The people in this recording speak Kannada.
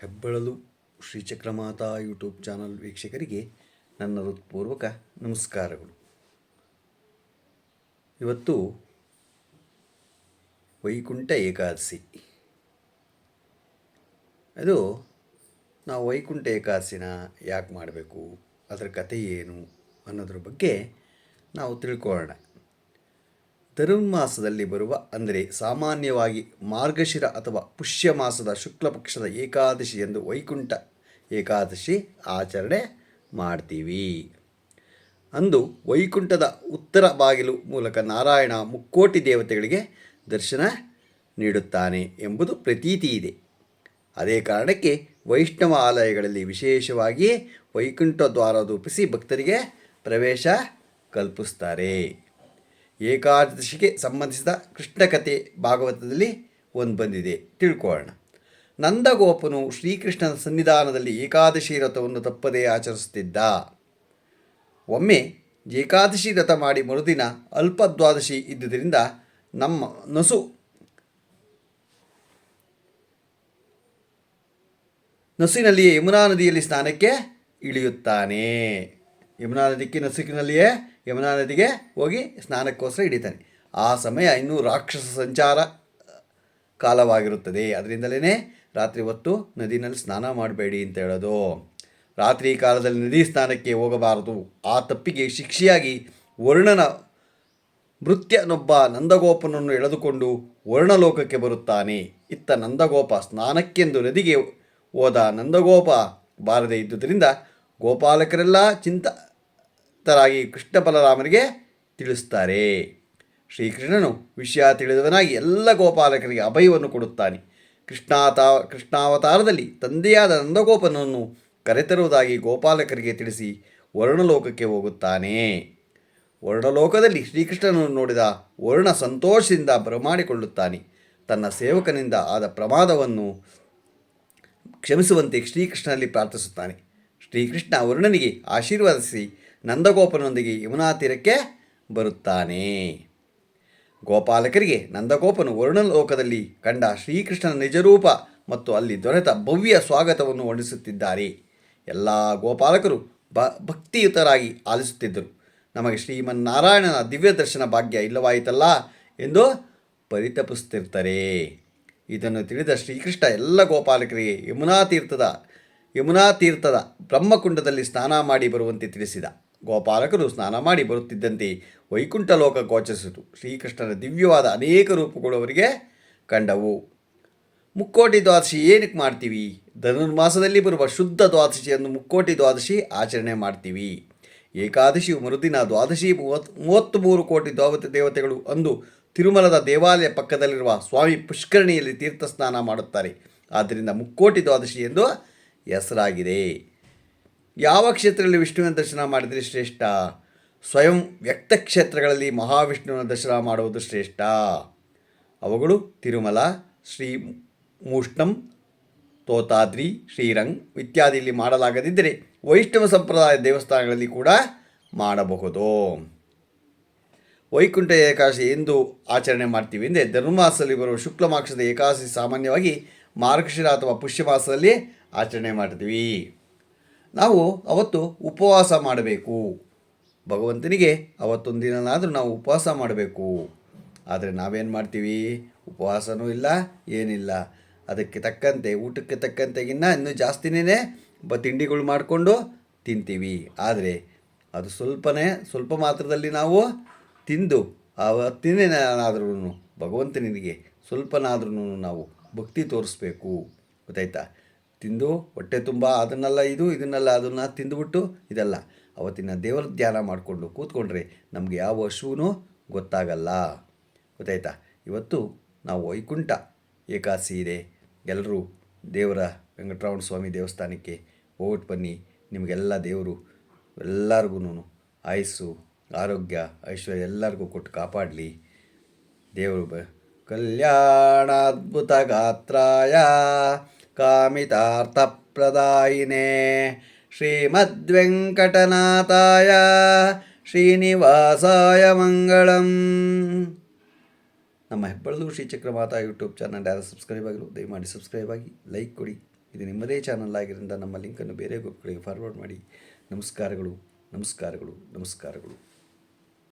ಹೆಬ್ಬಳಲು ಶ್ರೀಚಕ್ರಮಾತಾ ಯೂಟ್ಯೂಬ್ ಚಾನಲ್ ವೀಕ್ಷಕರಿಗೆ ನನ್ನ ಹೃತ್ಪೂರ್ವಕ ನಮಸ್ಕಾರಗಳು. ಇವತ್ತು ವೈಕುಂಠ ಏಕಾದಶಿ. ಅದು ನಾವು ವೈಕುಂಠ ಏಕಾದಶಿನ ಯಾಕೆ ಮಾಡಬೇಕು, ಅದರ ಕಥೆ ಏನು ಅನ್ನೋದ್ರ ಬಗ್ಗೆ ನಾವು ತಿಳ್ಕೊಳ್ಳೋಣ. ಧನುರ್ಮಾಸದಲ್ಲಿ ಬರುವ ಅಂದರೆ ಸಾಮಾನ್ಯವಾಗಿ ಮಾರ್ಗಶಿರ ಅಥವಾ ಪುಷ್ಯ ಮಾಸದ ಶುಕ್ಲ ಪಕ್ಷದ ಏಕಾದಶಿ ಎಂದು ವೈಕುಂಠ ಏಕಾದಶಿ ಆಚರಣೆ ಮಾಡ್ತೀವಿ. ಅಂದು ವೈಕುಂಠದ ಉತ್ತರ ಬಾಗಿಲು ಮೂಲಕ ನಾರಾಯಣ ಮುಕ್ಕೋಟಿ ದೇವತೆಗಳಿಗೆ ದರ್ಶನ ನೀಡುತ್ತಾನೆ ಎಂಬುದು ಪ್ರತೀತಿ ಇದೆ. ಅದೇ ಕಾರಣಕ್ಕೆ ವೈಷ್ಣವ ಆಲಯಗಳಲ್ಲಿ ವಿಶೇಷವಾಗಿ ವೈಕುಂಠ ದ್ವಾರ ರೂಪಿಸಿ ಭಕ್ತರಿಗೆ ಪ್ರವೇಶ ಕಲ್ಪಿಸ್ತಾರೆ. ಏಕಾದಶಿಗೆ ಸಂಬಂಧಿಸಿದ ಕೃಷ್ಣ ಕಥೆ ಭಾಗವತದಲ್ಲಿ ಒಂದು ಬಂದಿದೆ, ತಿಳ್ಕೊಳ್ಳೋಣ. ನಂದಗೋಪನು ಶ್ರೀಕೃಷ್ಣನ ಸನ್ನಿಧಾನದಲ್ಲಿ ಏಕಾದಶಿ ವ್ರತವನ್ನು ತಪ್ಪದೇ ಆಚರಿಸುತ್ತಿದ್ದ. ಒಮ್ಮೆ ಏಕಾದಶಿ ವ್ರತ ಮಾಡಿ ಮರುದಿನ ಅಲ್ಪ ದ್ವಾದಶಿ ಇದ್ದುದರಿಂದ ನಮ್ಮ ನಸುವಿನಲ್ಲಿಯೇ ಯಮುನಾ ನದಿಯಲ್ಲಿ ಸ್ನಾನಕ್ಕೆ ಇಳಿಯುತ್ತಾನೆ. ಯಮುನಾ ನದಿಗೆ ಹೋಗಿ ಸ್ನಾನಕ್ಕೋಸ್ಕರ ಹಿಡಿತಾನೆ. ಆ ಸಮಯ ಇನ್ನೂ ರಾಕ್ಷಸ ಸಂಚಾರ ಕಾಲವಾಗಿರುತ್ತದೆ. ಅದರಿಂದಲೇ ರಾತ್ರಿ ಹೊತ್ತು ನದಿನಲ್ಲಿ ಸ್ನಾನ ಮಾಡಬೇಡಿ ಅಂತ ಹೇಳೋದು. ರಾತ್ರಿ ಕಾಲದಲ್ಲಿ ನದಿ ಸ್ನಾನಕ್ಕೆ ಹೋಗಬಾರದು. ಆ ತಪ್ಪಿಗೆ ಶಿಕ್ಷೆಯಾಗಿ ವರುಣನ ಭೃತ್ಯನೊಬ್ಬ ನಂದಗೋಪನನ್ನು ಎಳೆದುಕೊಂಡು ವರ್ಣಲೋಕಕ್ಕೆ ಬರುತ್ತಾನೆ. ಇತ್ತ ನಂದಗೋಪ ಸ್ನಾನಕ್ಕೆಂದು ನದಿಗೆ ಹೋದ. ನಂದಗೋಪ ಬಾರದೇ ಇದ್ದುದರಿಂದ ಗೋಪಾಲಕರೆಲ್ಲ ಚಿಂತಿತರಾಗಿ ಕೃಷ್ಣ ಬಲರಾಮನಿಗೆ ತಿಳಿಸ್ತಾರೆ. ಶ್ರೀಕೃಷ್ಣನು ವಿಷಯ ತಿಳಿದವನಾಗಿ ಎಲ್ಲ ಗೋಪಾಲಕರಿಗೆ ಅಭಯವನ್ನು ಕೊಡುತ್ತಾನೆ. ಕೃಷ್ಣಾವತಾರದಲ್ಲಿ ತಂದೆಯಾದ ನಂದಗೋಪನನ್ನು ಕರೆತರುವುದಾಗಿ ಗೋಪಾಲಕರಿಗೆ ತಿಳಿಸಿ ವರ್ಣಲೋಕಕ್ಕೆ ಹೋಗುತ್ತಾನೆ. ವರ್ಣಲೋಕದಲ್ಲಿ ಶ್ರೀಕೃಷ್ಣನನ್ನು ನೋಡಿದ ವರುಣ ಸಂತೋಷದಿಂದ ಬರಮಾಡಿಕೊಳ್ಳುತ್ತಾನೆ. ತನ್ನ ಸೇವಕನಿಂದ ಆದ ಪ್ರಮಾದವನ್ನು ಕ್ಷಮಿಸುವಂತೆ ಶ್ರೀಕೃಷ್ಣನಲ್ಲಿ ಪ್ರಾರ್ಥಿಸುತ್ತಾನೆ. ಶ್ರೀಕೃಷ್ಣ ವರುಣನಿಗೆ ಆಶೀರ್ವದಿಸಿ ನಂದಗೋಪನೊಂದಿಗೆ ಯಮುನಾ ತೀರಕ್ಕೆ ಬರುತ್ತಾನೆ. ಗೋಪಾಲಕರಿಗೆ ನಂದಗೋಪನು ವರ್ಣಲೋಕದಲ್ಲಿ ಕಂಡ ಶ್ರೀಕೃಷ್ಣನ ನಿಜರೂಪ ಮತ್ತು ಅಲ್ಲಿ ದೊರೆತ ಭವ್ಯ ಸ್ವಾಗತವನ್ನು ವರ್ಣಿಸುತ್ತಿದ್ದಾರೆ. ಎಲ್ಲ ಗೋಪಾಲಕರು ಭಕ್ತಿಯುತರಾಗಿ ಆಲಿಸುತ್ತಿದ್ದರು. ನಮಗೆ ಶ್ರೀಮನ್ನಾರಾಯಣನ ದಿವ್ಯ ದರ್ಶನ ಭಾಗ್ಯ ಇಲ್ಲವಾಯಿತಲ್ಲ ಎಂದು ಪರಿತಪಿಸುತ್ತಿರ್ತಾರೆ. ಇದನ್ನು ತಿಳಿದ ಶ್ರೀಕೃಷ್ಣ ಎಲ್ಲ ಗೋಪಾಲಕರಿಗೆ ಯಮುನಾ ತೀರ್ಥದ ಬ್ರಹ್ಮಕುಂಡದಲ್ಲಿ ಸ್ನಾನ ಮಾಡಿ ಬರುವಂತೆ ತಿಳಿಸಿದ. ಗೋಪಾಲಕರು ಸ್ನಾನ ಮಾಡಿ ಬರುತ್ತಿದ್ದಂತೆ ವೈಕುಂಠ ಲೋಕ ಗೋಚರಿಸಿತು. ಶ್ರೀಕೃಷ್ಣನ ದಿವ್ಯವಾದ ಅನೇಕ ರೂಪಗಳು ಅವರಿಗೆ ಕಂಡವು. ಮುಕ್ಕೋಟಿ ದ್ವಾದಶಿ ಏನಕ್ಕೆ ಮಾಡ್ತೀವಿ? ಧನುರ್ಮಾಸದಲ್ಲಿ ಬರುವ ಶುದ್ಧ ದ್ವಾದಶಿಯನ್ನು ಮುಕ್ಕೋಟಿ ದ್ವಾದಶಿ ಆಚರಣೆ ಮಾಡ್ತೀವಿ. ಏಕಾದಶಿಯು ಮರುದಿನ ದ್ವಾದಶಿ 33 ಕೋಟಿ ದೇವತೆಗಳು ಅಂದು ತಿರುಮಲದ ದೇವಾಲಯ ಪಕ್ಕದಲ್ಲಿರುವ ಸ್ವಾಮಿ ಪುಷ್ಕರಣಿಯಲ್ಲಿ ತೀರ್ಥ ಸ್ನಾನ ಮಾಡುತ್ತಾರೆ. ಆದ್ದರಿಂದ ಮುಕ್ಕೋಟಿ ದ್ವಾದಶಿ ಎಂದು ಹೆಸರಾಗಿದೆ. ಯಾವ ಕ್ಷೇತ್ರದಲ್ಲಿ ವಿಷ್ಣುವಿನ ದರ್ಶನ ಮಾಡಿದರೆ ಶ್ರೇಷ್ಠ? ಸ್ವಯಂ ವ್ಯಕ್ತ ಕ್ಷೇತ್ರಗಳಲ್ಲಿ ಮಹಾವಿಷ್ಣುವಿನ ದರ್ಶನ ಮಾಡುವುದು ಶ್ರೇಷ್ಠ. ಅವುಗಳು ತಿರುಮಲ, ಶ್ರೀ ಮೂಷ್ಟಂ, ತೋತಾದ್ರಿ, ಶ್ರೀರಂಗ್ ಇತ್ಯಾದಿಯಲ್ಲಿ ಮಾಡಲಾಗದಿದ್ದರೆ ವೈಷ್ಣವ ಸಂಪ್ರದಾಯ ದೇವಸ್ಥಾನಗಳಲ್ಲಿ ಕೂಡ ಮಾಡಬಹುದು. ವೈಕುಂಠ ಏಕಾದಶಿ ಎಂದು ಆಚರಣೆ ಮಾಡ್ತೀವಿ ಅಂದರೆ ಧನುರ್ಮಾಸದಲ್ಲಿ ಬರುವ ಶುಕ್ಲ ಮಾಸದ ಏಕಾದಶಿ ಸಾಮಾನ್ಯವಾಗಿ ಮಾರ್ಗಶಿರ ಅಥವಾ ಪುಷ್ಯ ಮಾಸದಲ್ಲಿ ಆಚರಣೆ ಮಾಡ್ತೀವಿ. ನಾವು ಅವತ್ತು ಉಪವಾಸ ಮಾಡಬೇಕು. ಭಗವಂತನಿಗೆ ಅವತ್ತೊಂದು ದಿನನಾದರೂ ನಾವು ಉಪವಾಸ ಮಾಡಬೇಕು. ಆದರೆ ನಾವೇನು ಮಾಡ್ತೀವಿ? ಉಪವಾಸನೂ ಇಲ್ಲ, ಏನಿಲ್ಲ. ಅದಕ್ಕೆ ತಕ್ಕಂತೆ ಊಟಕ್ಕೆ ತಕ್ಕಂತೆಗಿನ್ನ ಇನ್ನೂ ಜಾಸ್ತಿನೇ ತಿಂಡಿಗಳು ಮಾಡಿಕೊಂಡು ತಿಂತೀವಿ. ಆದರೆ ಅದು ಸ್ವಲ್ಪ ಮಾತ್ರದಲ್ಲಿ ನಾವು ತಿಂದು ಅವತ್ತಿನೇನಾದ್ರೂ ಭಗವಂತನಿಗೆ ಸ್ವಲ್ಪನಾದ್ರೂ ನಾವು ಭಕ್ತಿ ತೋರಿಸ್ಬೇಕು. ಗೊತ್ತಾಯ್ತಾ? ತಿಂದು ಹೊಟ್ಟೆ ತುಂಬ ಇದನ್ನೆಲ್ಲ ಅದನ್ನು ತಿಂದುಬಿಟ್ಟು ಇದೆಲ್ಲ ಅವತ್ತಿನ ದೇವರ ಧ್ಯಾನ ಮಾಡಿಕೊಂಡು ಕೂತ್ಕೊಂಡ್ರೆ ನಮಗೆ ಯಾವ ಹಸುವೂ ಗೊತ್ತಾಗಲ್ಲ. ಗೊತ್ತಾಯ್ತಾ? ಇವತ್ತು ನಾವು ವೈಕುಂಠ ಏಕಾದಶಿ ಇದೆ. ಎಲ್ಲರೂ ದೇವರ ವೆಂಕಟರಮಣ ಸ್ವಾಮಿ ದೇವಸ್ಥಾನಕ್ಕೆ ಹೋಗ್ಬಿಟ್ಟು ಬನ್ನಿ. ನಿಮಗೆಲ್ಲ ದೇವರು ಎಲ್ಲರಿಗೂ ಆಯುಸ್ಸು, ಆರೋಗ್ಯ, ಐಶ್ವರ್ಯ ಎಲ್ಲರಿಗೂ ಕೊಟ್ಟು ಕಾಪಾಡಲಿ. ದೇವರು ಕಲ್ಯಾಣಾದ್ಭುತ ಗಾತ್ರಾಯ ಕಾಮಿತಾರ್ಥಪ್ರದಾಯಿನೇ ಶ್ರೀಮದ್ವೆಂಕಟನಾಥಾಯ ಶ್ರೀನಿವಾಸಾಯ ಮಂಗಳಂ. ನಮ್ಮ ಹೆಬ್ಬಳಲು ಶ್ರೀಚಕ್ರಮಾತಾ ಯೂಟ್ಯೂಬ್ ಚಾನಲ್ ಯಾರು ಸಬ್ಸ್ಕ್ರೈಬ್ ಆಗಿರೋ ದಯಮಾಡಿ ಸಬ್ಸ್ಕ್ರೈಬ್ ಆಗಿ, ಲೈಕ್ ಕೊಡಿ. ಇದು ನಿಮ್ಮದೇ ಚಾನಲ್ ಆಗಿದ್ದರಿಂದ ನಮ್ಮ ಲಿಂಕನ್ನು ಬೇರೆ ಗ್ರೂಪ್ಗಳಿಗೆ ಫಾರ್ವರ್ಡ್ ಮಾಡಿ. ನಮಸ್ಕಾರಗಳು, ನಮಸ್ಕಾರಗಳು, ನಮಸ್ಕಾರಗಳು.